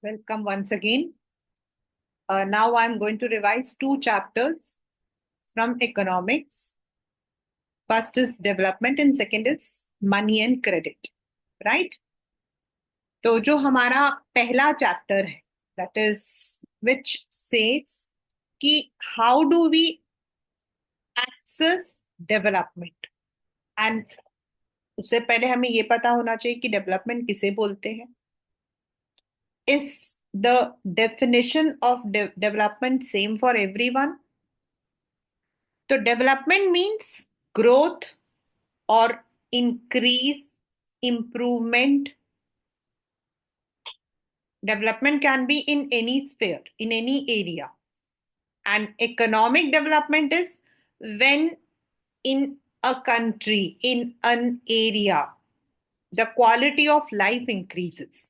Welcome once again. Now I'm going to revise two chapters from economics. First is development and second is money and credit. Right? तो जो हमारा पहला chapter है that is which says कि how do we access development and उससे पहले हमें ये पता होना चाहिए कि डेवलपमेंट किसे बोलते हैं. Is the definition of development same for everyone? So development means growth or increase, improvement. Development can be in any sphere, in any area. And economic development is when in a country, in an area, the quality of life increases.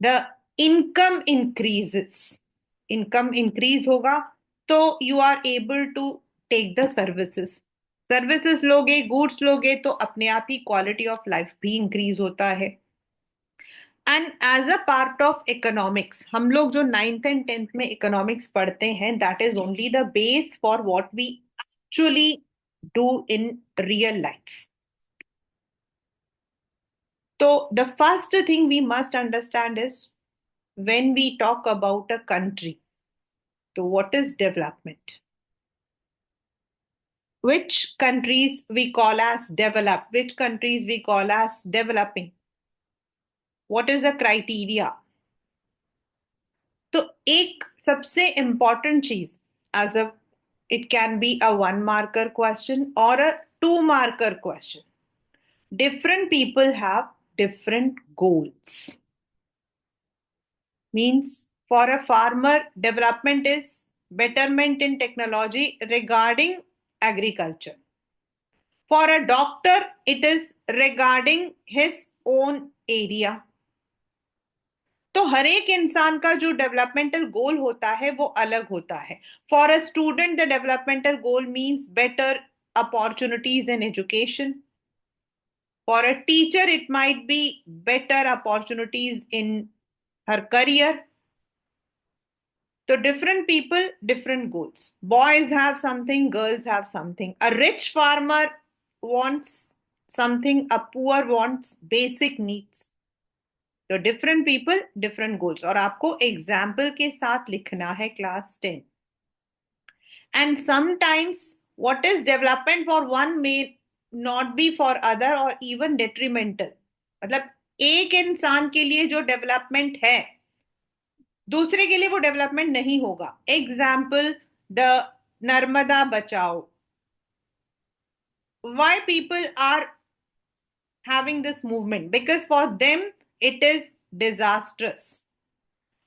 The income increases. Income increase होगा तो you are able to take the services. Services लोगे, goods लोगे तो अपने आप ही quality of life भी increase होता है. And as a part of economics हम लोग जो 9th एंड 10th में इकोनॉमिक्स पढ़ते हैं that is only the base for what we actually do in real life. तो the first thing we must understand is when we talk about a country, तो what is development. Which countries we call as developed, which countries we call as developing, what is the criteria. तो एक सबसे important चीज as a it can be a 1 marker question or a 2 marker question. Different people have different goals. Means for a farmer development is betterment in technology regarding agriculture. For a doctor, it is regarding his own area. तो हर एक इंसान का जो developmental गोल होता है वो अलग होता है. For a student the developmental goal means better opportunities in education. For a teacher it might be better opportunities in her career. तो different people, different goals. Boys have something, girls have something. A rich farmer wants something, a poor wants basic needs. तो different people, different goals. और आपको example के साथ लिखना है class 10. And sometimes what is development for one may not be for other or even detrimental. मतलब एक इंसान के लिए जो डेवलपमेंट है दूसरे के लिए वो डेवलपमेंट नहीं होगा. एग्जाम्पल द नर्मदा बचाओ. Why people are having this movement? Because for them it is disastrous.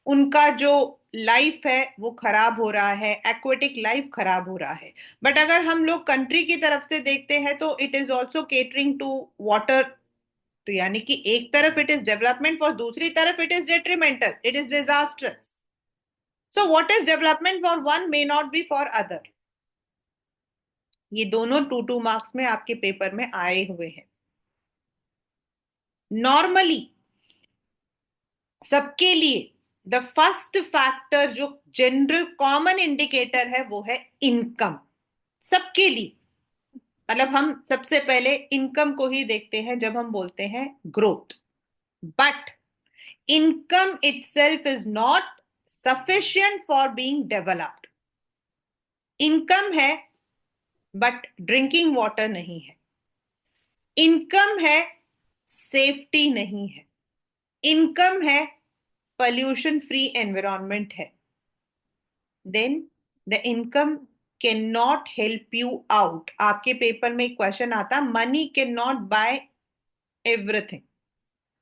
उनका जो लाइफ है वो खराब हो रहा है, एक्वेटिक लाइफ खराब हो रहा है. बट अगर हम लोग कंट्री की तरफ से देखते हैं तो it is also catering to water. तो यानी कि एक तरफ इट इज डेवलपमेंट और दूसरी तरफ it is detrimental, it is disastrous. So what is development for one may not be for other. ये दोनों 2 मार्क्स में आपके पेपर में आए हुए हैं. नॉर्मली सबके लिए द फर्स्ट फैक्टर जो जनरल कॉमन इंडिकेटर है वो है इनकम. सबके लिए मतलब हम सबसे पहले इनकम को ही देखते हैं जब हम बोलते हैं growth. But income itself is not sufficient for being developed. Income है बट ड्रिंकिंग वाटर नहीं है. इनकम है, सेफ्टी नहीं है. इनकम है, पॉल्यूशन फ्री एनवायरनमेंट है. Then the income can not help you out. आपके पेपर में एक क्वेश्चन आता, money can not buy everything.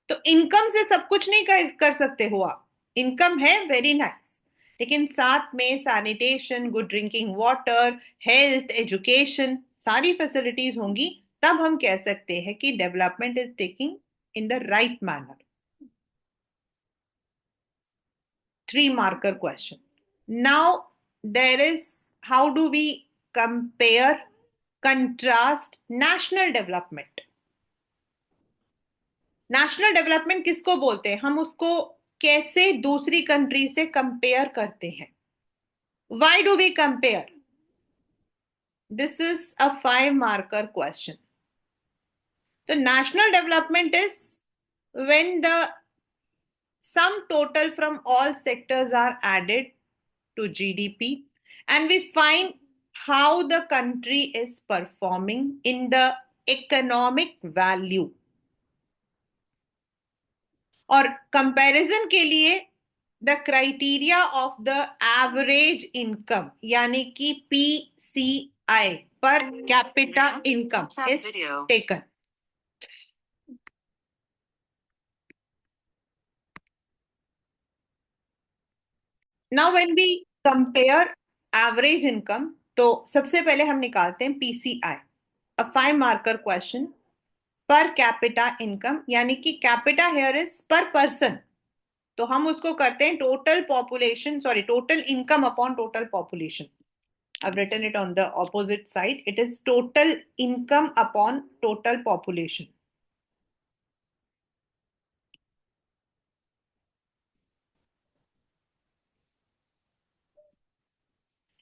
तो इनकम से सब कुछ नहीं कर सकते हो आप. इनकम है वेरी नाइस, लेकिन साथ में sanitation, good drinking water, health, education सारी फैसिलिटीज होंगी तब हम कह सकते हैं कि development is taking in the right manner. 3 marker question. Now there is how do we compare, contrast national development. National development किसको बोलते हैं? हम उसको कैसे दूसरी कंट्री से कंपेयर करते हैं. Why do we compare? This is a 5-marker question. The national development is when the sum total from all sectors are added to GDP and we find how the country is performing in the economic value. और comparison के लिए the criteria of the average income यानी कि PCI per capita income is taken. Now when we compare average income तो सबसे पहले हम निकालते हैं PCI, a 5-marker question. Per capita income यानी कि capita here is per person, तो हम उसको करते हैं total population, sorry total income upon total population. I've written it on the opposite side. It is total income upon total population.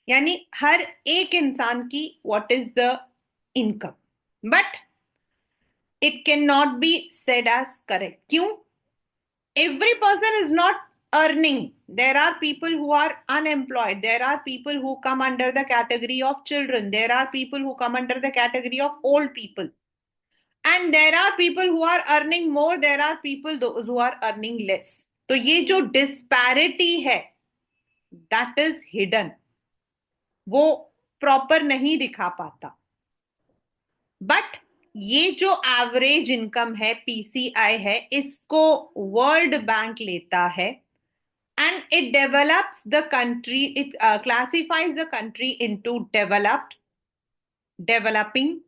यानी हर एक इंसान की what is the income, but it cannot be said as correct. क्यों? Every person is not earning. There are people who are unemployed. There are people who come under the category of children. There are people who come under the category of old people. And there are people who are earning more. There are people those who are earning less. तो ये जो disparity है, that is hidden. वो proper नहीं दिखा पाता. But ये जो एवरेज इनकम है PCI है, इसको वर्ल्ड बैंक लेता है and it develops the country, it classifies the country into developed, developing,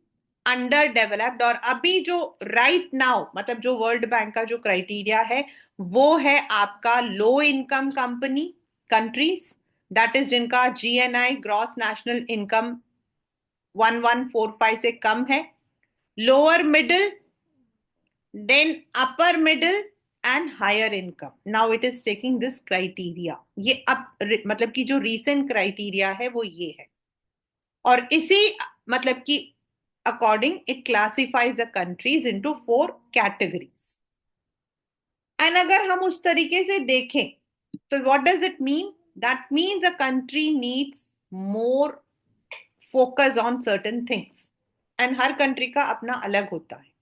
underdeveloped. और अभी जो right now मतलब जो वर्ल्ड बैंक का जो क्राइटेरिया है वो है आपका low income company countries, that is जिनका GNI ग्रॉस नेशनल इनकम 1145 से कम है, lower middle, then upper middle and higher income. Now it is taking this criteria. ये अब मतलब कि जो recent criteria है वो ये है और इसी मतलब कि according it classifies the countries into 4 categories. And अगर हम उस तरीके से देखें तो what does it mean? That means a country needs more focus on certain things. And her country का अपना अलग होता है.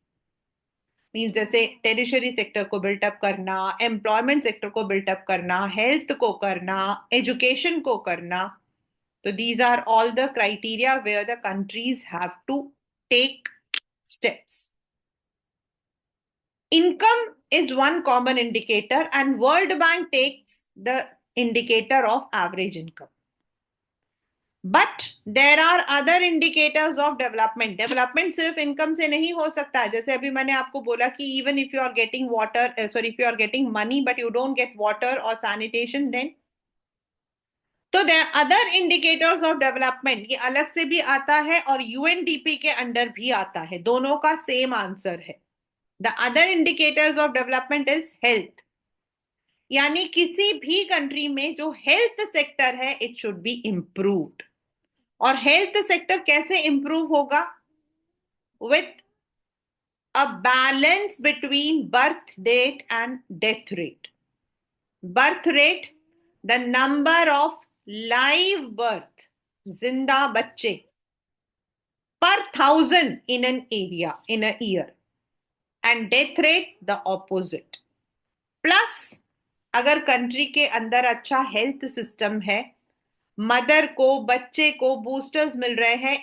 मीन्स जैसे टेरिशरी सेक्टर को बिल्टअप करना, एम्प्लॉयमेंट सेक्टर को बिल्टअप करना, हेल्थ को करना, एजुकेशन को करना. तो these are all the criteria where the countries have to take steps. Income is one common indicator and World Bank takes the indicator of average income. But there are other indicators of development. Development सिर्फ income से नहीं हो सकता. जैसे अभी मैंने आपको बोला कि even if you are getting water, if you are getting money but you don't get water or sanitation, then तो there are other indicators of development. ये अलग से भी आता है और UNDP के अंडर भी आता है. दोनों का सेम आंसर है. The other indicators of development is health. यानी किसी भी कंट्री में जो हेल्थ सेक्टर है it should be improved. और हेल्थ सेक्टर कैसे इंप्रूव होगा? With a balance between birth date and death rate. Birth rate, the number of live birth, जिंदा बच्चे पर 1000 in an area in a year, and death rate the opposite. Plus अगर country के अंदर अच्छा health system है, mother को बच्चे को बूस्टर्स मिल रहे हैं,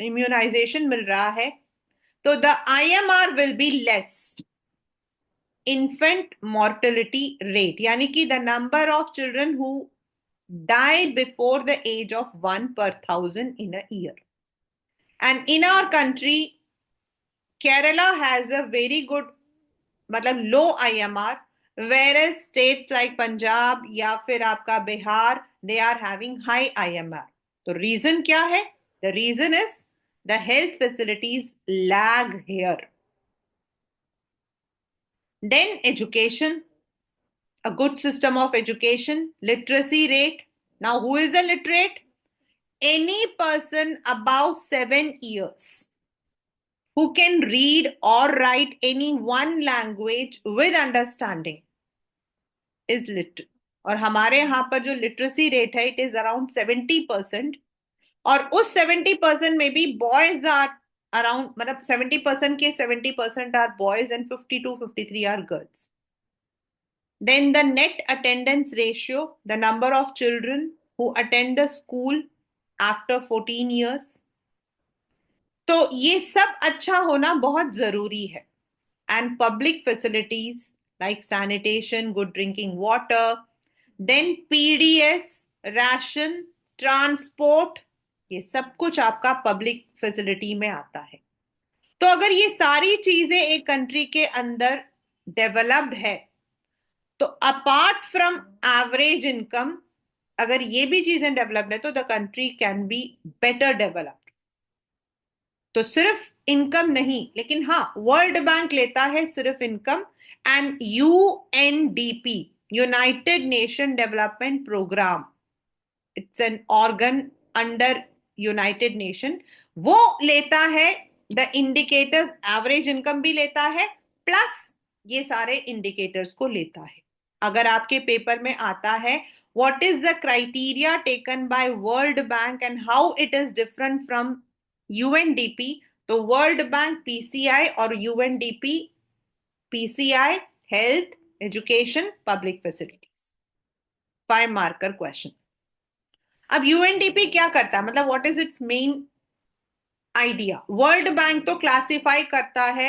इम्यूनाइजेशन मिल रहा है, तो the IMR will be less. Infant mortality rate यानी कि the number of children who die before the age of 1 per 1000 in a year. And in our country, Kerala has a very good मतलब low IMR, whereas states like Punjab या फिर आपका Bihar, they are having high IMR. तो reason क्या है? The reason is the health facilities lag here. Then education. a good system of education, literacy rate. Now, who is a literate? Any person above 7 years who can read or write any one language with understanding is literate. और हमारे यहाँ पर जो literacy rate है it is around 70%. और उस 70% में भी बॉयज आर अराउंड, मतलब 70% के 70% are boys and 52-53 are girls. Then the net attendance ratio, the number of children who attend the school after 14 years. तो ये सब अच्छा होना बहुत जरूरी है. And public facilities like sanitation, good drinking water, then PDS, ration, transport, ये सब कुछ आपका पब्लिक फैसिलिटी में आता है. तो अगर ये सारी चीजें एक कंट्री के अंदर डेवलप्ड है तो अपार्ट फ्रॉम एवरेज इनकम, अगर ये भी चीजें डेवलप्ड है तो the country can be better developed. तो सिर्फ इनकम नहीं, लेकिन हाँ वर्ल्ड बैंक लेता है सिर्फ income. And UNDP, United Nation Development Programme, it's an organ under United Nation, वो लेता है द इंडिकेटर्स, एवरेज इनकम भी लेता है प्लस ये सारे इंडिकेटर्स को लेता है. अगर आपके पेपर में आता है what is the criteria taken by world bank and how it is different from UNDP, तो वर्ल्ड बैंक पीसीआई और UNDP PCI health, education, public facilities. 5 marker question. अब यूएनडीपी क्या करता है, मतलब what is it's main idea? World bank तो classify करता है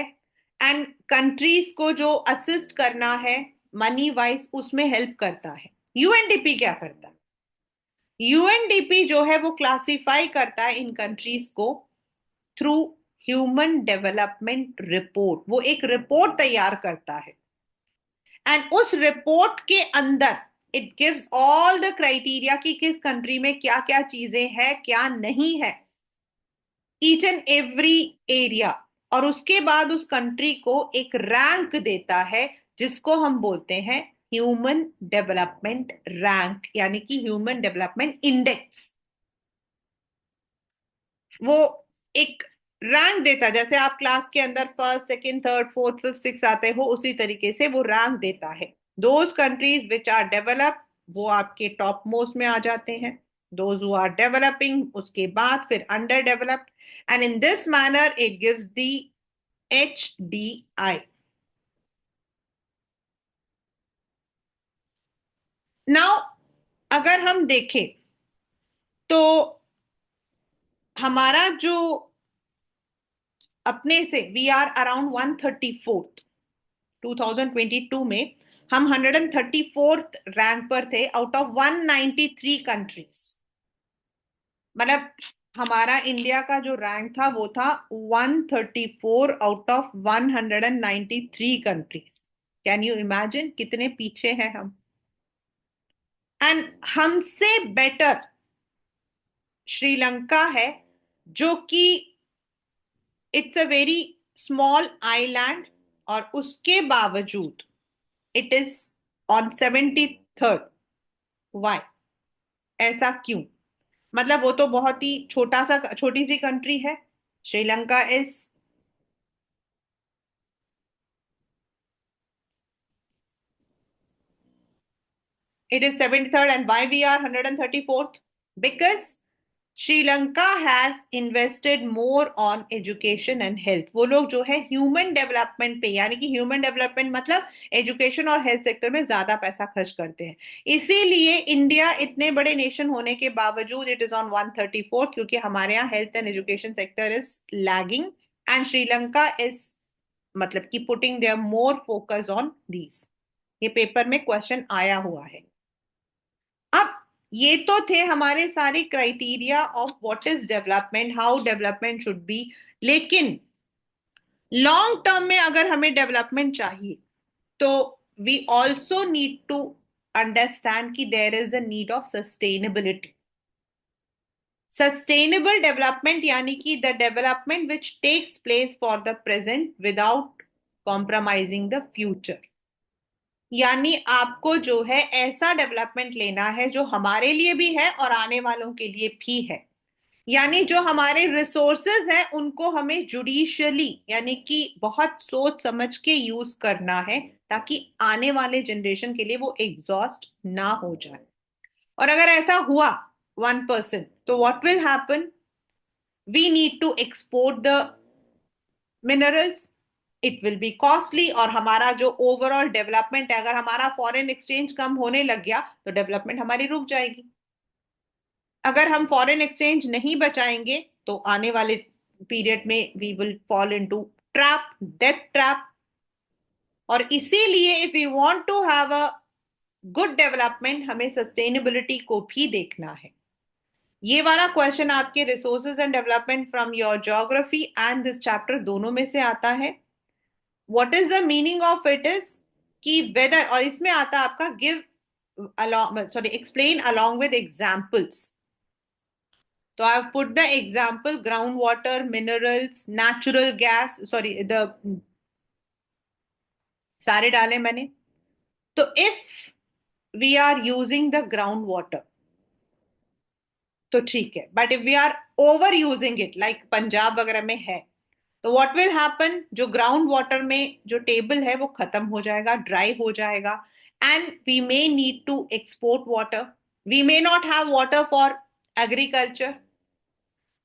एंड कंट्रीज को जो असिस्ट करना है मनी वाइज उसमें हेल्प करता है. यूएनडीपी क्या करता है? यूएनडीपी जो है वो क्लासिफाई करता है इन कंट्रीज को थ्रू ह्यूमन डेवलपमेंट रिपोर्ट. वो एक रिपोर्ट तैयार करता है एंड उस रिपोर्ट के अंदर it gives all the criteria कि किस कंट्री में क्या क्या चीजें हैं, क्या नहीं है, ईच एंड एवरी एरिया. और उसके बाद उस कंट्री को एक रैंक देता है जिसको हम बोलते हैं ह्यूमन डेवलपमेंट रैंक, यानी कि ह्यूमन डेवलपमेंट इंडेक्स. वो एक रैंक देता है, जैसे आप क्लास के अंदर first, second, third, fourth, fifth, six आते हो, उसी तरीके से वो रैंक देता है. Those countries which are develop वो आपके टॉप मोस्ट में आ जाते हैं. दोज हु आर डेवलपिंग उसके बाद फिर under developed. And in this manner it gives the HDI. Now अगर हम देखें तो हमारा जो अपने से वी आर अराउंड 134th. 2022 में हम 134th रैंक पर थे आउट ऑफ 193 कंट्रीज. मतलब हमारा इंडिया का जो रैंक था वो था 134 out of 193 countries. Can you imagine कितने पीछे हैं हम? एंड हमसे बेटर श्रीलंका है जो कि it's a very small island और उसके बावजूद it is on 73rd. Y? ऐसा क्यों? मतलब वो तो बहुत ही छोटी सी कंट्री है. Sri Lanka is it is 73rd and why we are 134th? Because Sri Lanka has invested more on education and health. वो लोग जो है ह्यूमन डेवलपमेंट पे, यानी कि ह्यूमन डेवलपमेंट मतलब एजुकेशन और हेल्थ सेक्टर में ज्यादा पैसा खर्च करते हैं. इसीलिए इंडिया इतने बड़े नेशन होने के बावजूद इट इज ऑन 134th, क्योंकि हमारे यहाँ health and education sector is lagging and Sri Lanka is मतलब कि putting their more focus on these. ये पेपर में क्वेश्चन आया हुआ है. अब ये तो थे हमारे सारे criteria of what is development, how development should be. लेकिन लॉन्ग टर्म में अगर हमें डेवलपमेंट चाहिए तो we also need to understand कि there is a need of sustainability. Sustainable development यानी कि the development which takes place for the present without compromising the future. यानी आपको जो है ऐसा डेवलपमेंट लेना है जो हमारे लिए भी है और आने वालों के लिए भी है। यानी जो हमारे रिसोर्सेज हैं उनको हमें जुडिशियली यानी कि बहुत सोच समझ के यूज करना है, ताकि आने वाले जनरेशन के लिए वो एग्जॉस्ट ना हो जाए। और अगर ऐसा हुआ 1%, तो what will happen? We need to export the minerals, it will be costly, और हमारा जो ओवरऑल डेवलपमेंट है, अगर हमारा फॉरेन एक्सचेंज कम होने लग गया तो डेवलपमेंट हमारी रुक जाएगी। अगर हम फॉरेन एक्सचेंज नहीं बचाएंगे तो आने वाले पीरियड में we will fall into trap, debt trap. और इसीलिए if you want to have a good development, हमें सस्टेनेबिलिटी को भी देखना है। ये वाला क्वेश्चन आपके resources and development from your geography and this chapter दोनों में से आता है। What is the meaning of it is कि वेदर, और इसमें आता है आपका give along, sorry, explain along with examples. So I've put the example groundwater, minerals, natural gas, sorry, the सारे डाले मैंने। तो if we are using the groundwater तो ठीक है, but if we are over using it like Punjab वगैरह में है, तो व्हाट विल हैपन? जो ग्राउंड वाटर में जो टेबल है वो खत्म हो जाएगा, ड्राई हो जाएगा, and we may need to export water, we may not have water for agriculture.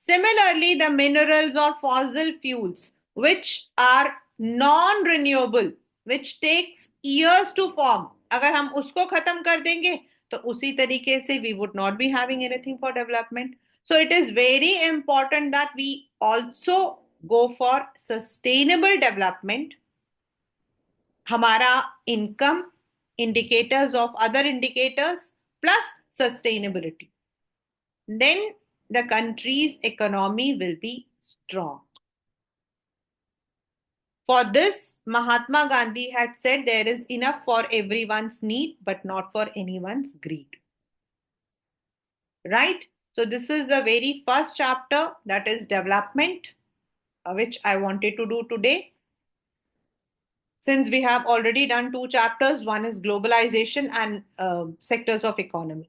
Similarly, the minerals or fossil fuels, which are non-renewable, which takes years to form, अगर हम उसको खत्म कर देंगे तो उसी तरीके से we would not be having anything for development. So it is very important that we also go for sustainable development. हमारा income, indicators of other indicators plus sustainability. Then the country's economy will be strong. For this, Mahatma Gandhi had said there is enough for everyone's need, but not for anyone's greed. Right? So this is the very first chapter, that is development, which I wanted to do today. Since we have already done 2 chapters, one is globalization and sectors of economy.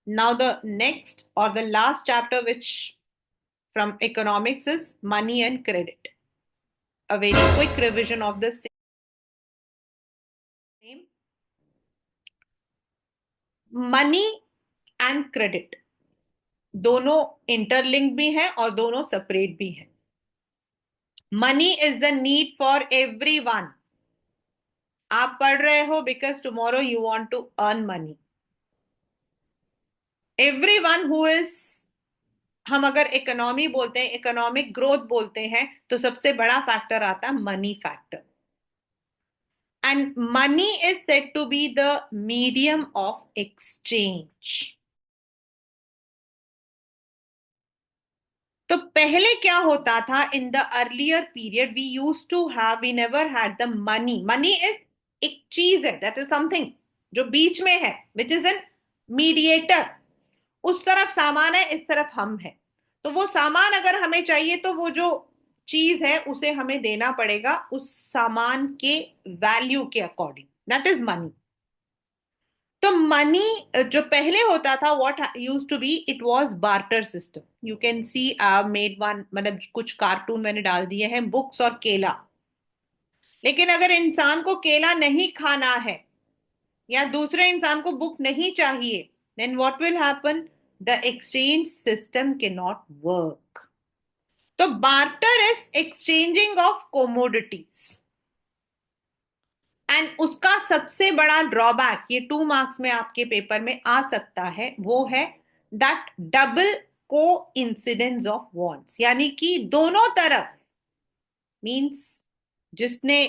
Now the next or the last chapter which from economics is money and credit. A very quick revision of the same. Money and credit दोनों interlink भी हैं और दोनों separate भी हैं। Money is the need for everyone. आप पढ़ रहे हो because tomorrow you want to earn money. Everyone who is, हम अगर इकोनॉमी बोलते हैं, इकोनॉमिक ग्रोथ बोलते हैं, तो सबसे बड़ा फैक्टर आता है money factor, and money is said to be the medium of exchange. तो पहले क्या होता था? In the earlier period we use to have, we never had the money. Money is एक चीज है, दैट इज समथिंग जो बीच में है, विच इज एन मीडिएटर। उस तरफ सामान है, इस तरफ हम है। तो वो सामान अगर हमें चाहिए तो वो जो चीज है उसे हमें देना पड़ेगा उस सामान के वैल्यू के अकॉर्डिंग, दैट इज मनी। तो मनी जो पहले होता था, what used to be, it was barter system. You can see I made one, मतलब कुछ कार्टून मैंने डाल दिए हैं, बुक्स और केला। लेकिन अगर इंसान को केला नहीं खाना है या दूसरे इंसान को बुक नहीं चाहिए, then what will happen? The exchange system can not work. तो barter is exchanging of commodities, and उसका सबसे बड़ा ड्रॉबैक, ये 2 मार्क्स में आपके पेपर में आ सकता है, वो है दैट डबल को इंसिडेंस ऑफ वांट्स। यानी कि दोनों तरफ, मींस जिसने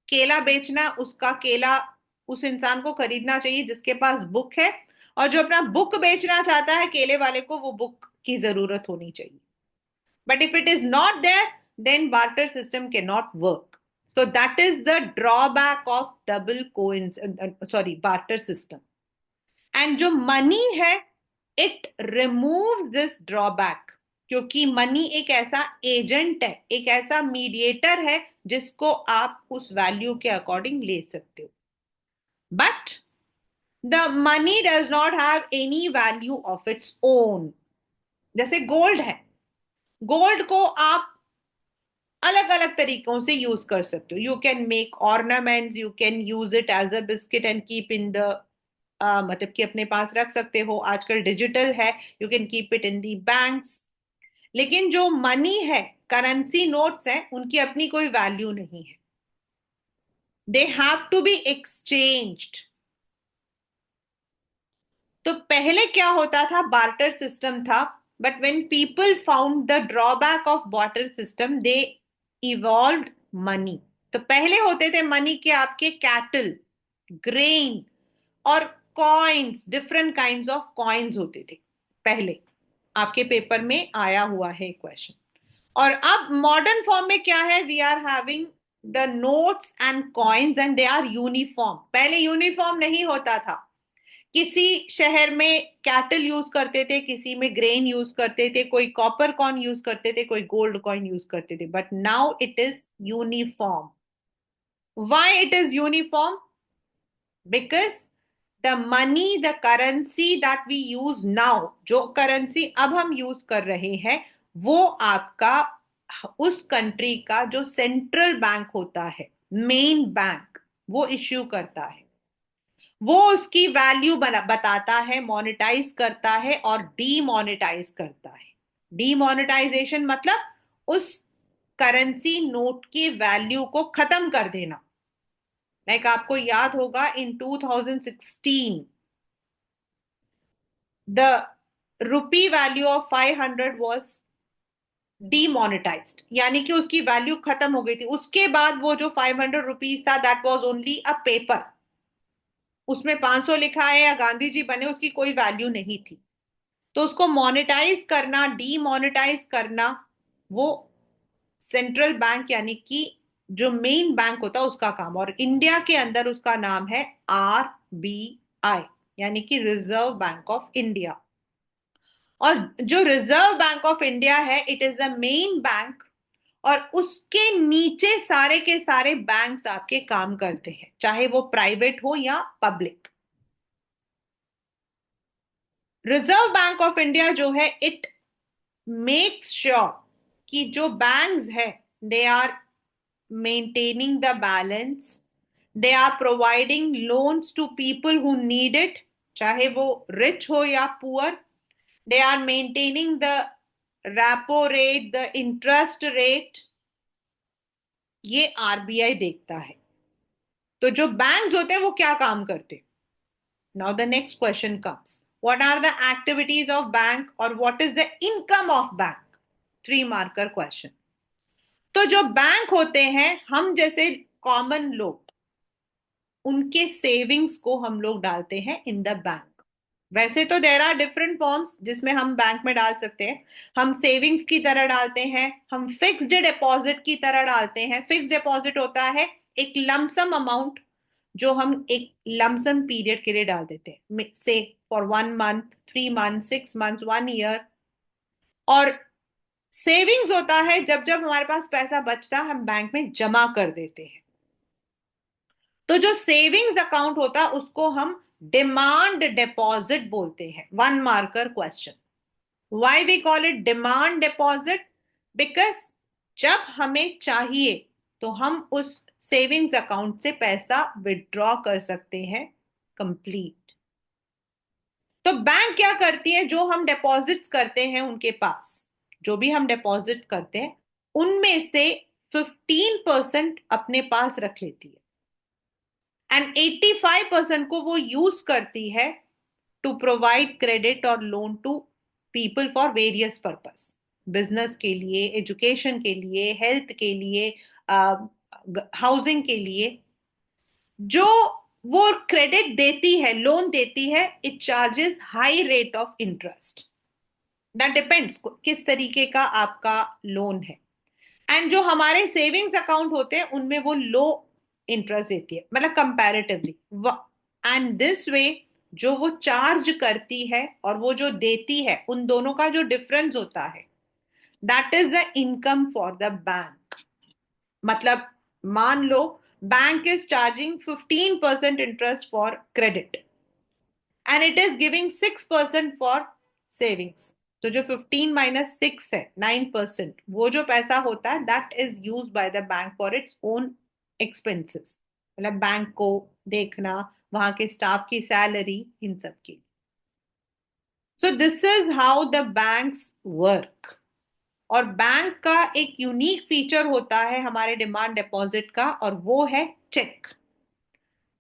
केला बेचना, उसका केला उस इंसान को खरीदना चाहिए जिसके पास बुक है, और जो अपना बुक बेचना चाहता है केले वाले को, वो बुक की जरूरत होनी चाहिए। But if it is not there, then barter system can not work. So that is the drawback of barter system. And जो money है, it removes this drawback, क्योंकि मनी एक ऐसा एजेंट है, एक ऐसा मीडिएटर है जिसको आप उस वैल्यू के अकॉर्डिंग ले सकते हो. But the money does not have any value of its own. जैसे गोल्ड है, गोल्ड को आप अलग अलग तरीकों से यूज कर सकते हो. You can make ornaments, you can use it as a biscuit and keep in the, मतलब कि अपने पास रख सकते हो. आजकल डिजिटल है, you can keep it in the banks. लेकिन जो मनी है, करेंसी नोट्स है, उनकी अपनी कोई वैल्यू नहीं है. They have to be exchanged. तो पहले क्या होता था, बार्टर सिस्टम था. But when people found the drawback of barter system, they evolved money. तो पहले होते थे मनी के आपके कैटल, ग्रेन और coins. Different kinds of coins होते थे पहले. आपके पेपर में आया हुआ है क्वेश्चन. और अब मॉडर्न फॉर्म में क्या है, we are having the notes and coins and they are uniform. पहले यूनिफॉर्म नहीं होता था. किसी शहर में कैटल यूज करते थे, किसी में ग्रेन यूज करते थे, कोई कॉपर कॉइन यूज करते थे, कोई गोल्ड कॉइन यूज करते थे. But now it is uniform. Why it is uniform? Because the money, the currency that we use now, जो करेंसी अब हम यूज कर रहे हैं, वो आपका उस कंट्री का जो सेंट्रल बैंक होता है, मेन बैंक, वो इश्यू करता है. वो उसकी वैल्यू बताता है, मोनेटाइज करता है और डीमोनेटाइज करता है. डीमोनेटाइजेशन मतलब उस करेंसी नोट की वैल्यू को खत्म कर देना. लाइक आपको याद होगा in 2016 the rupee value of 500 was demonetised, यानी कि उसकी वैल्यू खत्म हो गई थी. उसके बाद वो जो 500 रुपीज था, that was only a paper. उसमें 500 लिखा है या गांधी जी बने, उसकी कोई वैल्यू नहीं थी. तो उसको मोनेटाइज करना, डीमोनेटाइज करना, वो सेंट्रल बैंक यानी कि जो मेन बैंक होता है उसका काम. और इंडिया के अंदर उसका नाम है RBI, यानी कि रिजर्व बैंक ऑफ इंडिया. और जो रिजर्व बैंक ऑफ इंडिया है, it is the main bank. और उसके नीचे सारे के सारे बैंक्स आपके काम करते हैं, चाहे वो प्राइवेट हो या public. Reserve bank of India जो है, इट मेक्स श्योर कि जो बैंक्स है, they are maintaining the balance, they are providing loans to people who need it, चाहे वो रिच हो या poor. They are maintaining the repo rate, the interest rate. ये RBI देखता है. तो जो बैंक्स होते हैं वो क्या काम करते हैं? Now the next question comes, what are the activities of bank और what is the income of bank? 3 marker question. तो जो बैंक होते हैं, हम जैसे कॉमन लोग, उनके सेविंग्स को हम लोग डालते हैं इन द बैंक. वैसे तो देर आर डिफरेंट फॉर्म्स जिसमें हम बैंक में डाल सकते हैं. हम सेविंग्स की तरह डालते हैं, हम फिक्स्ड डिपॉजिट की तरह डालते हैं. फिक्स्ड डिपॉजिट होता है एक लमसम अमाउंट जो हम एक लमसम पीरियड के लिए डाल देते हैं, से for 1 month, 3 month, 6 month, 1 year. और सेविंग्स होता है जब जब हमारे पास पैसा बचता है, हम बैंक में जमा कर देते हैं. तो जो सेविंग्स अकाउंट होता है उसको हम डिमांड डिपॉजिट बोलते हैं. 1 marker question. Why we call it demand deposit? Because जब हमें चाहिए तो हम उस सेविंग्स अकाउंट से पैसा विड्रॉ कर सकते हैं कंप्लीट. तो बैंक क्या करती है, जो हम डिपॉजिट्स करते हैं उनके पास, जो भी हम डिपॉजिट करते हैं, उनमें से 15% अपने पास रख लेती है एंड 85% को वो यूज करती है टू प्रोवाइड क्रेडिट और loan to people for various purpose. Business के लिए, एजुकेशन के लिए, हेल्थ के लिए, हाउसिंग के लिए. जो वो क्रेडिट देती है, लोन देती है, it charges high rate of interest. That depends किस तरीके का आपका लोन है. एंड जो हमारे सेविंग्स अकाउंट होते हैं उनमें वो लो इंटरेस्ट देती है, मतलब कंपैरेटिवली. एंड दिस वे जो वो चार्ज करती है और वो जो देती है, उन दोनों का जो डिफरेंस होता है, that is the income for the bank. मतलब मान लो bank is charging 15% interest for credit and it is giving 6% for savings. तो जो 15 minus 6 है 9%, वो जो पैसा होता है that is used by the bank for its own expenses. मतलब बैंक को देखना, वहां के स्टाफ की सैलरी, इन सब की. So this is how the banks work. और बैंक का एक यूनिक फीचर होता है हमारे डिमांड डिपॉजिट का, और वो है चेक.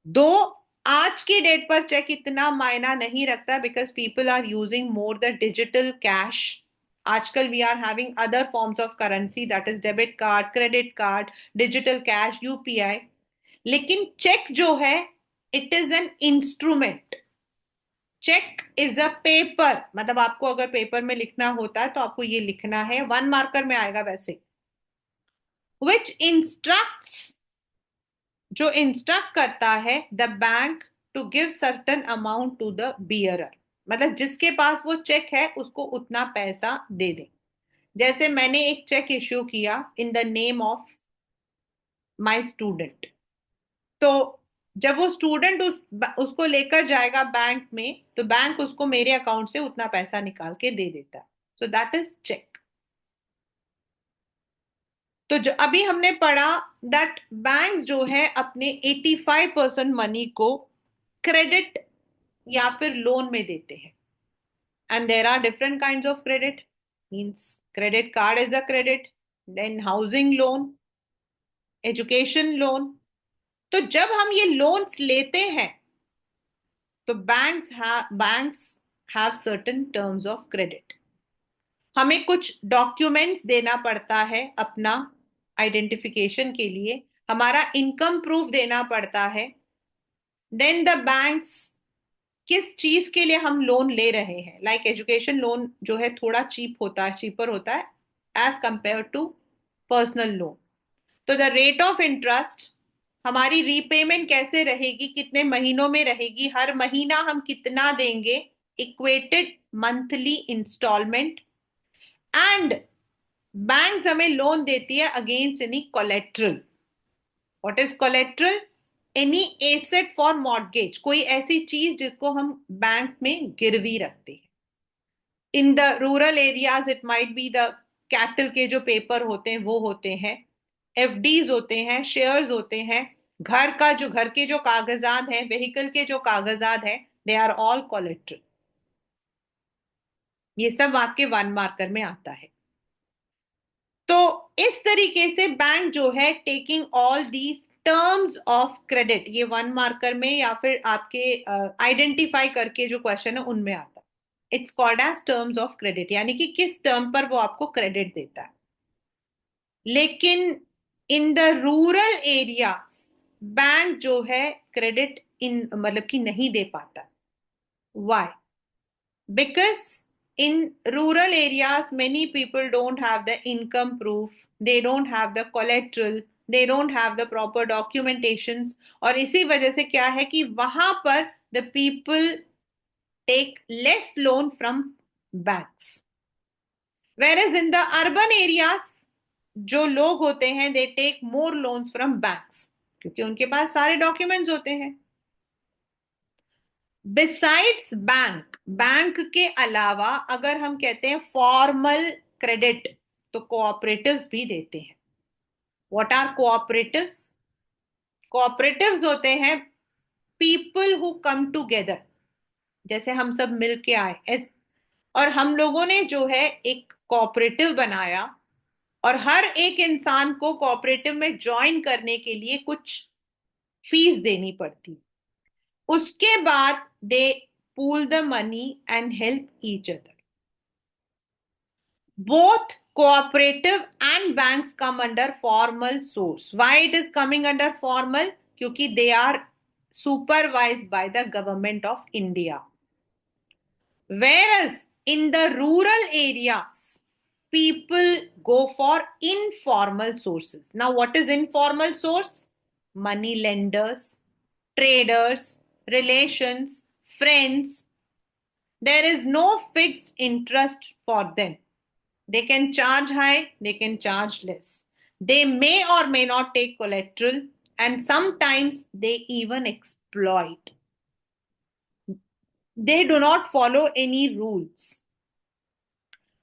दो आज की डेट पर चेक इतना मायना नहीं रखता because people are using more the digital cash. आजकल we are having other forms of currency, that is debit card, credit card, digital cash, UPI. लेकिन चेक जो है it is an instrument. Cheque is a paper. मतलब आपको अगर paper में लिखना होता है तो आपको ये लिखना है, 1 मार्कर में आएगा वैसे. विच इंस्ट्रक्ट्स, जो इंस्ट्रक्ट करता है the bank to give certain amount to the bearer. मतलब जिसके पास वो चेक है उसको उतना पैसा दे दे. जैसे मैंने एक चेक इश्यू किया in the name of my student, तो जब वो स्टूडेंट उसको लेकर जाएगा बैंक में, तो बैंक उसको मेरे अकाउंट से उतना पैसा निकाल के दे देता है. So that is cheque. तो जो अभी हमने पढ़ा दैट बैंक जो है अपने 85% मनी को क्रेडिट या फिर लोन में देते हैं. And there are different kind of credit. Means credit card is a credit, then housing loan, education loan. तो जब हम ये लोन्स लेते हैं तो banks have certain terms of credit. हमें कुछ डॉक्यूमेंट्स देना पड़ता है अपना आइडेंटिफिकेशन के लिए, हमारा इनकम प्रूफ देना पड़ता है. देन द बैंक्स किस चीज के लिए हम लोन ले रहे हैं, लाइक एजुकेशन लोन जो है थोड़ा चीपर होता है as compare to personal loan. तो द रेट ऑफ इंटरेस्ट, हमारी रीपेमेंट कैसे रहेगी, कितने महीनों में रहेगी, हर महीना हम कितना देंगे, equated monthly instalment. And bank हमें लोन देती है against any collateral. What is collateral? Any asset for mortgage, कोई ऐसी चीज जिसको हम बैंक में गिरवी रखते हैं. In the rural areas it might be the cattle के जो पेपर होते हैं वो होते हैं, एफडीज होते हैं, शेयर्स होते हैं, घर के जो कागजात हैं, व्हीकल के जो कागजात हैं, दे आर ऑल कोलेट्रल. ये सब आपके 1 मार्कर में आता है. तो इस तरीके से बैंक जो है taking all these terms of credit, ये 1 मार्कर में या फिर आपके आइडेंटिफाई करके जो क्वेश्चन है उनमें आता है. It's called as terms of credit, यानी कि किस टर्म पर वो आपको क्रेडिट देता है. लेकिन in the rural area bank जो है क्रेडिट इन मतलब कि नहीं दे पाता. Why? Because in rural areas many people don't have the income proof, they don't have the collateral, they don't have the proper documentations. और इसी वजह से क्या है कि वहां पर the people take less loan from banks, whereas in the urban areas जो लोग होते हैं they take more loans from banks क्योंकि उनके पास सारे डॉक्यूमेंट्स होते हैं. बिसाइड्स बैंक के अलावा अगर हम कहते हैं फॉर्मल क्रेडिट, तो कोऑपरेटिव्स भी देते हैं. What are cooperatives? कोऑपरेटिव्स होते हैं पीपल हु कम टुगेदर, जैसे हम सब मिल के आए और हम लोगों ने जो है एक कोऑपरेटिव बनाया, और हर एक इंसान को कोऑपरेटिव में ज्वाइन करने के लिए कुछ फीस देनी पड़ती. उसके बाद दे pool the money and help each other. Both cooperative and banks come under formal source. Why it is coming under formal? क्योंकि they are supervised by the government of India. Whereas in the rural areas, people go for informal sources. Now, what is informal source? Money lenders, traders, relations, friends. There is no fixed interest for them. They can charge high, they can charge less. They may or may not take collateral. and sometimes they even exploit. They do not follow any rules.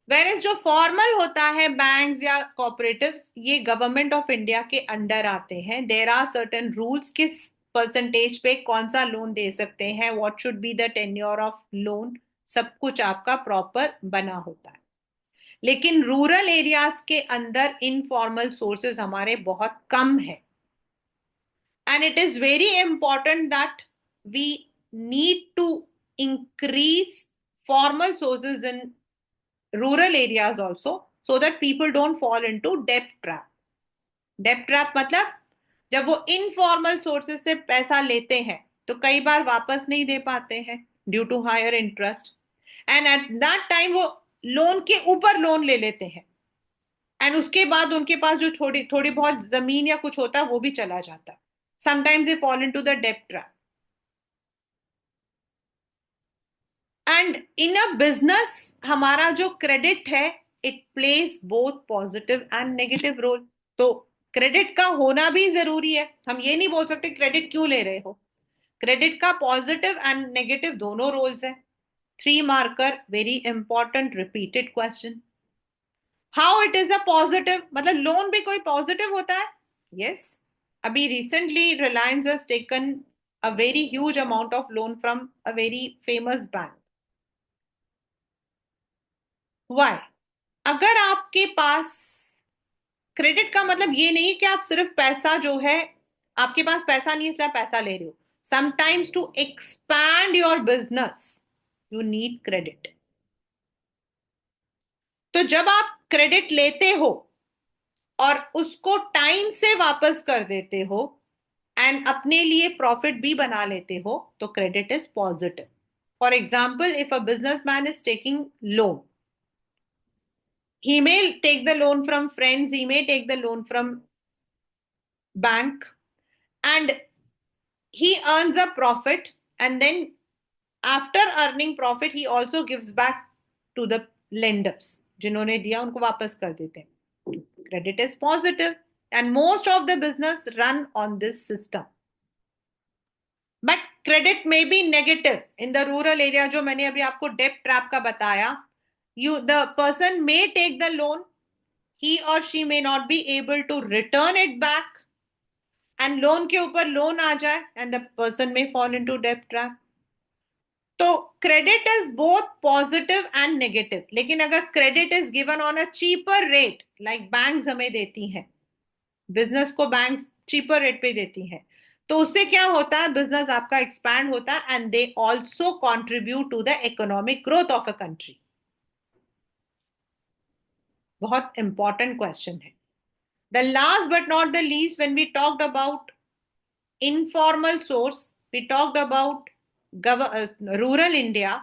Whereas जो formal होता है banks या cooperatives, ये government of India के under आते हैं. There are certain rules किस percentage पे कौन सा लोन दे सकते हैं, what should be the tenure of loan, सब कुछ आपका प्रॉपर बना होता है. लेकिन रूरल एरियाज के अंदर इनफॉर्मल सोर्सेज हमारे बहुत कम है. And it is very important that we need to increase formal sources in rural areas also, so that people don't fall into debt trap. Debt trap मतलब जब वो इनफॉर्मल सोर्सेस से पैसा लेते हैं तो कई बार वापस नहीं दे पाते हैं due to higher interest, and at that time वो लोन के ऊपर लोन ले लेते हैं, एंड उसके बाद उनके पास जो थोड़ी बहुत जमीन या कुछ होता है वो भी चला जाता है. Sometimes they fall into the debt trap. And in a business हमारा जो क्रेडिट है, it plays both positive and negative role. तो क्रेडिट का होना भी जरूरी है. हम ये नहीं बोल सकते क्रेडिट क्यों ले रहे हो. क्रेडिट का पॉजिटिव एंड नेगेटिव दोनों रोल्स है. 3 marker, very important repeated question. How it is a positive, मतलब लोन भी कोई पॉजिटिव होता है. यस, अभी recently Reliance has taken a very huge amount of loan from a very famous bank. Why? अगर आपके पास क्रेडिट का मतलब ये नहीं कि आप सिर्फ पैसा जो है, आपके पास पैसा नहीं है इसलिए आप पैसा ले रहे हो. Sometimes to expand your business you need credit. तो जब आप क्रेडिट लेते हो और उसको टाइम से वापस कर देते हो एंड अपने लिए प्रॉफिट भी बना लेते हो तो credit is positive. For example, if a businessman is taking loan, he may take the loan from friends, he may take the loan from bank, and he earns a profit, and then after earning profit he also gives back to the lenders. जिन्होंने दिया उनको वापस कर देते हैं. Credit is positive and most of the business run on this system. But credit may be negative in the rural area. जो मैंने अभी आपको debt trap का बताया, the person may take the loan, he or she may not be able to return it back, and loan के ऊपर loan आ जाए and the person may fall into debt trap. तो credit is both positive and negative. लेकिन अगर credit is given on a cheaper rate, like banks हमें देती हैं, business को बैंक्स चीपर रेट पे देती हैं, तो उससे क्या होता है, बिजनेस आपका एक्सपैंड होता है and they also contribute to the economic growth of a country. बहुत इंपॉर्टेंट क्वेश्चन है. The last but not the least, when we talked about informal source, we talked about rural India.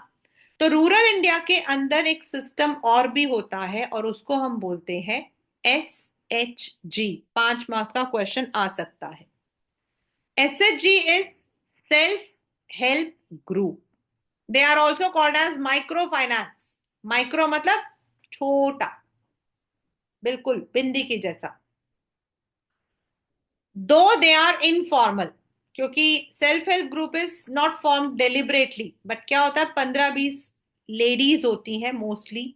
तो rural India के अंदर एक system और भी होता है और उसको हम बोलते हैं SHG. 5 मार्क्स का क्वेश्चन आ सकता है. SHG is self help group. They are also called as micro finance. Micro मतलब छोटा, बिल्कुल बिंदी की जैसा. दो दे आर इनफॉर्मल, क्योंकि self help group is not form deliberately, but क्या होता है 15-20 लेडीज होती हैं mostly.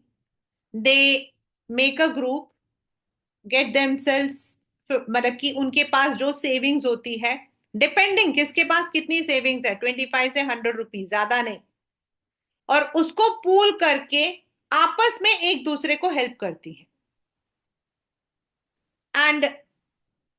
They make a group, get themselves, मतलब कि उनके पास जो सेविंग्स होती है, डिपेंडिंग किसके पास कितनी सेविंग्स है, 25 से 100 रुपीज, ज्यादा नहीं, और उसको पूल करके आपस में एक दूसरे को हेल्प करती है. एंड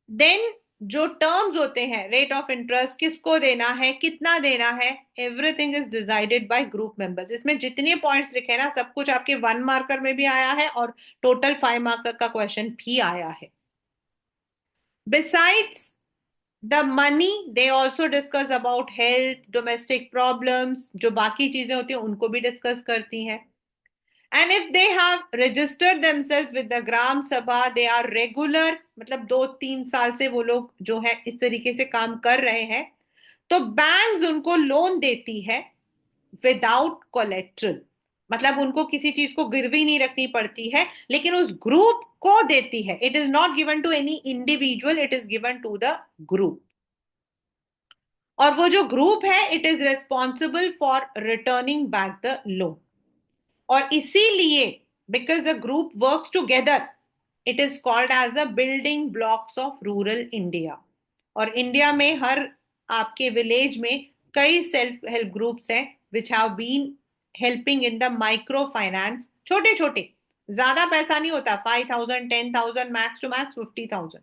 देन जो टर्म्स होते हैं, रेट ऑफ इंटरेस्ट, किसको देना है, कितना देना है, everything is decided by group members. इसमें जितने पॉइंट्स लिखे ना, सब कुछ आपके 1 मार्कर में भी आया है और टोटल 5 मार्कर का क्वेश्चन भी आया है. Besides the money, they also discuss about health, domestic problems, जो बाकी चीजें होती हैं उनको भी डिस्कस करती हैं. And if they have registered themselves with the ग्राम सभा, they are regular, मतलब 2-3 साल से वो लोग जो है इस तरीके से काम कर रहे हैं, तो बैंक्स उनको लोन देती है विदाउट कोलेट्रल. मतलब उनको किसी चीज को गिरवी नहीं रखनी पड़ती है, लेकिन उस ग्रुप को देती है. It is not given to any individual, it is given to the group. और वो जो ग्रुप है it is responsible for returning back the loan. और इसीलिए because the group works together it is called as a building blocks of rural India. और India में हर आपके विलेज में कई सेल्फ हेल्प ग्रुप्स हैं which have been helping in the micro finance. छोटे छोटे, ज्यादा पैसा नहीं होता, 5,000 10,000 मैक्स टू मैक्स 50,000।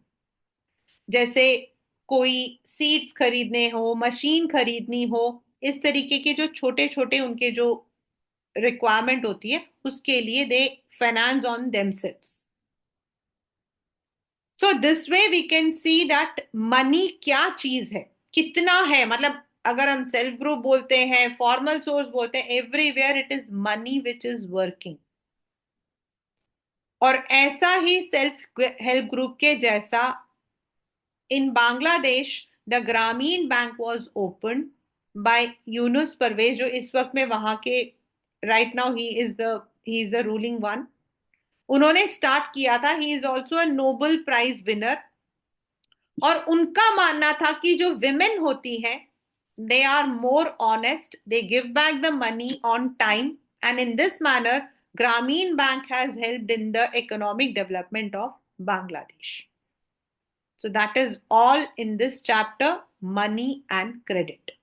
जैसे कोई सीड्स खरीदने हो, मशीन खरीदनी हो, इस तरीके के जो छोटे छोटे उनके जो रिक्वायरमेंट होती है उसके लिए they finance on themselves. So this way we can see that money क्या चीज है, कितना है। मतलब अगर हम सेल्फ ग्रुप बोलते हैं, फॉर्मल सोर्स बोलते हैं, everywhere it is money which is working. और ऐसा ही सेल्फ हेल्प ग्रुप के जैसा in Bangladesh the Grameen bank was open by Yunus Parvez, जो इस वक्त में वहां के राइट नाउ ही इज द रूलिंग वन। उन्होंने स्टार्ट किया था। He is also a Nobel prize winner. और उनका मानना था कि जो विमेन होती हैं they are more honest, they give back the money on time, and in this manner Grameen Bank has helped in the economic development of Bangladesh. So that is all in this chapter, money and credit.